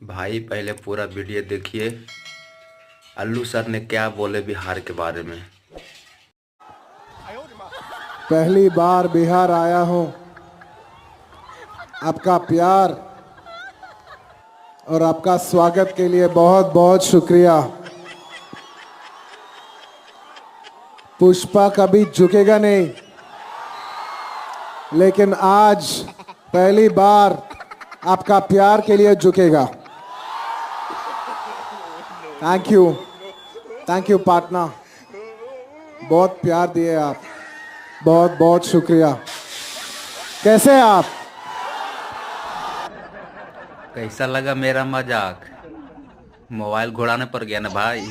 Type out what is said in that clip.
भाई पहले पूरा वीडियो देखिए। अल्लू सर ने क्या बोले बिहार के बारे में। पहली बार बिहार आया हूं। आपका प्यार और आपका स्वागत के लिए बहुत बहुत शुक्रिया। पुष्पा कभी झुकेगा नहीं, लेकिन आज पहली बार आपका प्यार के लिए झुकेगा। थैंक यू पार्टनर, बहुत प्यार दिए आप, बहुत बहुत शुक्रिया। कैसे हैं आप? कैसा लगा मेरा मजाक? मोबाइल घुराने पर गया ना भाई।